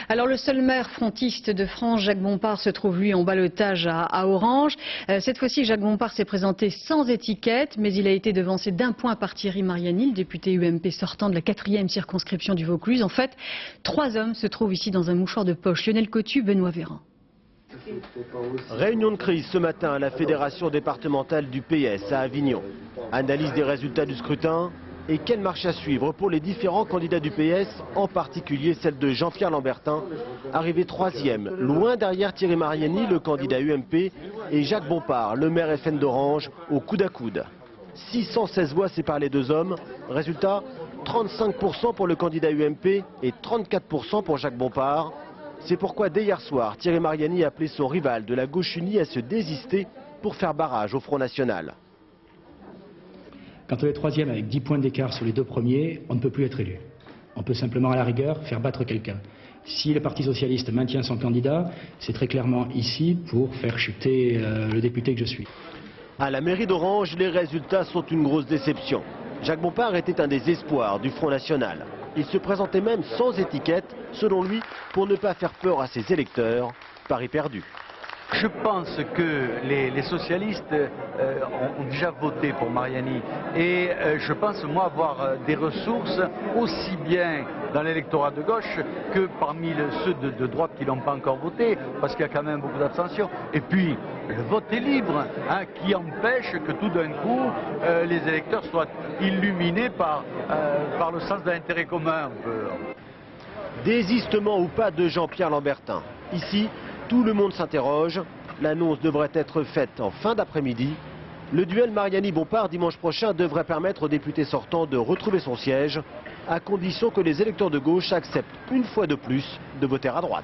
Alors le seul maire frontiste de France, Jacques Bompard, se trouve lui en ballottage à Orange. Cette fois-ci, Jacques Bompard s'est présenté sans étiquette, mais il a été devancé d'1 point par Thierry Mariani, le député UMP sortant de la 4e circonscription du Vaucluse. En fait, 3 hommes se trouvent ici dans un mouchoir de poche. Lionel Cotu, Benoît Véran. Réunion de crise ce matin à la fédération départementale du PS à Avignon. Analyse des résultats du scrutin et quelle marche à suivre pour les différents candidats du PS, en particulier celle de Jean-Pierre Lambertin, arrivé 3e, loin derrière Thierry Mariani, le candidat UMP, et Jacques Bompard, le maire FN d'Orange, au coude à coude. 616 voix séparent les deux hommes. Résultat, 35% pour le candidat UMP et 34% pour Jacques Bompard. C'est pourquoi dès hier soir, Thierry Mariani a appelé son rival de la gauche unie à se désister pour faire barrage au Front National. Quand on est 3e avec 10 points d'écart sur les 2 premiers, on ne peut plus être élu. On peut simplement à la rigueur faire battre quelqu'un. Si le Parti socialiste maintient son candidat, c'est très clairement ici pour faire chuter le député que je suis. À la mairie d'Orange, les résultats sont une grosse déception. Jacques Bompard était un des espoirs du Front National. Il se présentait même sans étiquette, selon lui, pour ne pas faire peur à ses électeurs. Pari perdu. Je pense que les socialistes ont déjà voté pour Mariani et je pense moi avoir des ressources aussi bien dans l'électorat de gauche que parmi ceux de droite qui n'ont pas encore voté, parce qu'il y a quand même beaucoup d'abstention. Et puis le vote est libre, qui empêche que tout d'un coup les électeurs soient illuminés par le sens de l'intérêt commun. Désistement ou pas de Jean-Pierre Lambertin. Ici, tout le monde s'interroge. L'annonce devrait être faite en fin d'après-midi. Le duel Mariani-Bompard dimanche prochain devrait permettre au député sortant de retrouver son siège, à condition que les électeurs de gauche acceptent une fois de plus de voter à droite.